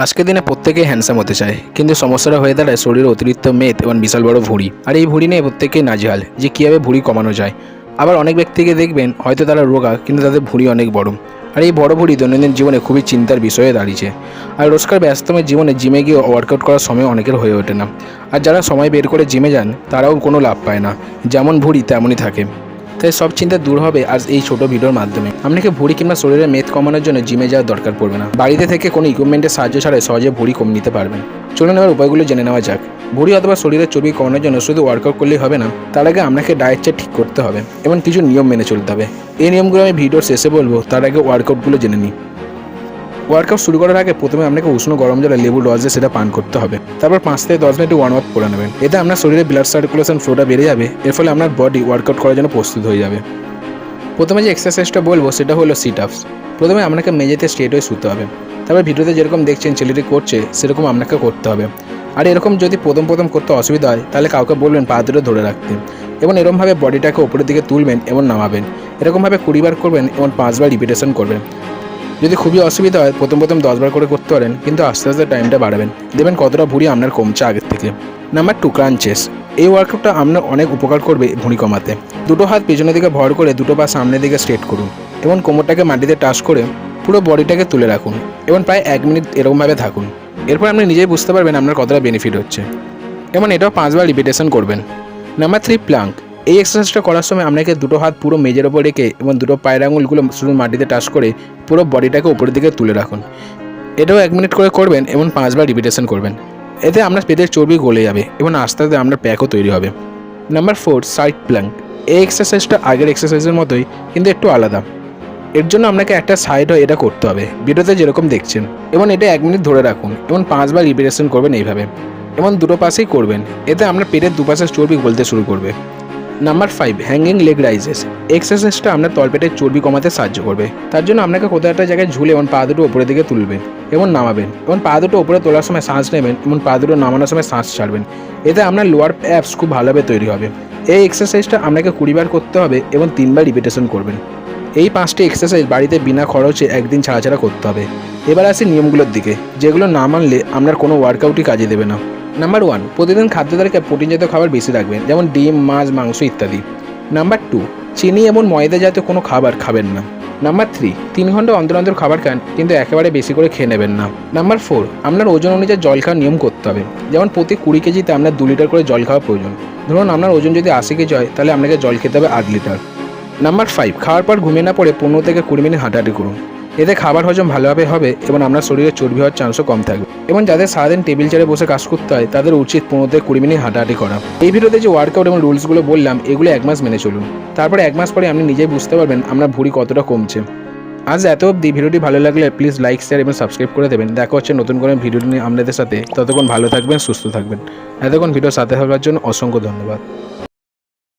আজকের দিনে প্রত্যেকেই হ্যান্ডসাম হতে চায়, কিন্তু সমস্যাটা হয়ে দাঁড়ায় শরীরে অতিরিক্ত মেদ এবং বিশাল বড় ভুঁড়ি। আর এই ভুঁড়ি নিয়ে প্রত্যেকেই নাজেহাল যে কীভাবে ভুঁড়ি কমানো যায়। আবার অনেক ব্যক্তিকে দেখবেন হয়তো তারা রোগা, কিন্তু তাদের ভুঁড়ি অনেক বড়। আর এই বড় ভুঁড়ি দৈনন্দিন জীবনে খুবই চিন্তার বিষয়ে দাঁড়িয়েছে। আর রোজকার ব্যস্তময় জীবনে জিমে গিয়ে ওয়ার্কআউট করার সময় অনেকের হয়ে ওঠে না। আর যারা সময় বের করে জিমে যান তারাও কোনো লাভ পায় না, যেমন ভুঁড়ি তেমনই থাকে। তাই সব চিন্তা দূর হবে আজ এই ছোট ভিডিওর মাধ্যমে। আপনাকে ভুঁড়ি কিংবা শরীরের মেদ কমানোর জন্য জিমে যাওয়ার দরকার পড়বে না। বাড়িতে থেকে কোনো ইকুইপমেন্টের সাহায্য ছাড়াই সহজে ভুঁড়ি কমিয়ে নিতে পারবেন। চলুন এবার উপায়গুলো জেনে নেওয়া যাক। ভুঁড়ি অথবা শরীরের চর্বি কমানোর জন্য শুধু ওয়ার্কআউট করলেই হবে না, তার আগে আপনাকে ডায়েট চার্ট ঠিক করতে হবে এবং কিছু নিয়ম মেনে চলতে হবে। এই নিয়মগুলো আমি ভিডিওর শেষে বলবো, তার আগে ওয়ার্কআউটগুলো জেনে নিই। ওয়ার্কআউট শুরু করার আগে প্রথমে আপনাকে উষ্ণ গরম জলে লেবুর রস দিয়ে সেটা পান করতে হবে। তারপর 5 থেকে 10 মিনিট ওয়ার্ম আপ করে নেবেন। এতে আপনার শরীরে ব্লাড সার্কুলেশন ফ্লোটা বেড়ে যাবে। এর ফলে আপনার বডি ওয়ার্কআউট করার জন্য প্রস্তুত হয়ে যাবে। প্রথমে যে এক্সারসাইজটা বলবো সেটা হলো সিট আপস। প্রথমে আপনাকে মেঝেতে স্ট্রেট হয়ে শুতে হবে। তারপর ভিডিওতে যেরকম দেখছেন ছেলেটি করছে সেরকম আপনাকে করতে হবে। আর এরকম যদি প্রথম করতে অসুবিধা হয় তাহলে কাউকে বলবেন পা দুটো ধরে রাখতে, এবং এরকমভাবে বডিটাকে উপরের দিকে তুলবেন এবং নামাবেন। এরকমভাবে 20 বার করবেন এবং 5 বার রিপিটেশন করবেন। যদি খুবই অসুবিধা হয় প্রথম 10 বার করে করতে পারেন, কিন্তু আস্তে আস্তে টাইমটা বাড়াবেন। দেখবেন কতটা ভুঁড়ি আপনার কমছে আগের থেকে। Number 2, crunches. এই ওয়ার্কআউটটা আপনার অনেক উপকার করবে ভুঁড়ি কমাতে। দুটো হাত পেছনের দিকে ভর করে দুটো পা সামনের দিকে স্ট্রেট করুন এবং কোমরটাকে মাটিতে টাচ করে পুরো বডিটাকে তুলে রাখুন এবং প্রায় 1 মিনিট এরকমভাবে থাকুন। এরপর আপনি নিজেই বুঝতে পারবেন আপনার কতটা বেনিফিট হচ্ছে, এবং এটাও 5 বার রিপিটেশন করবেন। Number 3, Planck. এই এক্সারসাইজটা করার সময় আপনাকে দুটো হাত পুরো মেঝের ওপর রেখে এবং দুটো পায়ের আঙুলগুলো শুধু মাটিতে টাচ করে পুরো বডিটাকে উপরের দিকে তুলে রাখুন। এটাও 1 মিনিট করে করবেন এবং 5 বার রিপিটেশন করবেন। এতে আপনার পেটের চর্বি গলে যাবে এবং আস্তে আস্তে আপনার প্যাকও তৈরি হবে। Number 4, side plank. এই এক্সারসাইজটা আগের এক্সারসাইজের মতোই, কিন্তু একটু আলাদা। এর জন্য আপনাকে একটা সাইড হয়ে এটা করতে হবে, ভিডিওতে যেরকম দেখছেন, এবং এটা 1 মিনিট ধরে রাখুন এবং 5 বার রিপিটেশন করবেন এইভাবে, এবং দুটো পাশেই করবেন। এতে আপনার পেটের দুপাশের চর্বি গলতে শুরু করবে। Number 5, hanging leg raises. এক্সারসাইজটা আপনার তলপেটের চর্বি কমাতে সাহায্য করবে। তার জন্য আপনাকে কোথাও একটা জায়গায় ঝুলে এবং পা দুটো উপরের দিকে তুলবেন এবং নামাবেন, এবং পা দুটো উপরে তোলার সময় শ্বাস নেবেন এবং পা দুটো নামানোর সময় শ্বাস ছাড়বেন। এতে আপনার লোয়ার অ্যাপস খুব ভালোভাবে তৈরি হবে। এই এক্সারসাইজটা আপনাকে 20 বার করতে হবে এবং 3 বার রিপিটেশন করবেন। এই 5টি এক্সারসাইজ বাড়িতে বিনা খরচে একদিন ছাড়া করতে হবে। এবার আসি নিয়মগুলোর দিকে, যেগুলো না মানলে আপনার কোনো ওয়ার্কআউটই কাজে দেবে না। নাম্বার 1, প্রতিদিন খাদ্য তালিকায় প্রোটিন জাতীয় খাবার বেশি রাখবেন, যেমন ডিম, মাছ, মাংস ইত্যাদি। নাম্বার 2, চিনি এবং ময়দা জাতীয় কোনো খাবার খাবেন না। নাম্বার 3, 3 ঘন্টা অন্তর খাবার খান, কিন্তু একেবারে বেশি করে খেয়ে নেবেন না। নাম্বার 4, আপনার ওজন অনুযায়ী জল খাওয়ার নিয়ম করতে হবে, যেমন প্রতি 20 কেজিতে আপনার 2 লিটার করে জল খাওয়া প্রয়োজন। ধরুন আপনার ওজন যদি 80 কেজি হয় তাহলে আপনাকে জল খেতে হবে 8 লিটার। নাম্বার 5, খাওয়ার পর ঘুমিয়ে না পড়ে 15 থেকে 20 মিনিট হাঁটাহাঁটি করুন। এতে খাবার হজম ভালোভাবে হবে এবং আপনার শরীরে চর্বি হওয়ার চান্সও কম থাকবে। এবং যাদের সারাদিন টেবিল চেয়ারে বসে কাজ করতে হয় তাদের উচিত 15 থেকে 20 মিনিট হাঁটাহাঁটি করা। এই ভিডিওতে যে ওয়ার্কআউট এবং রুলসগুলো বললাম এগুলো 1 মাস মেনে চলুন। তারপরে 1 মাস পরে আপনি নিজেই বুঝতে পারবেন আপনার ভুঁড়ি কতটা কমছে। আজ এত অবধি। ভিডিওটি ভালো লাগলে প্লিজ লাইক, শেয়ার এবং সাবস্ক্রাইব করে দেবেন। দেখা হচ্ছে নতুন করে ভিডিও নিয়ে আপনাদের সাথে। ততক্ষণ ভালো থাকবেন, সুস্থ থাকবেন। এতক্ষণ ভিডিওর সাথে থাকার জন্য অসংখ্য ধন্যবাদ।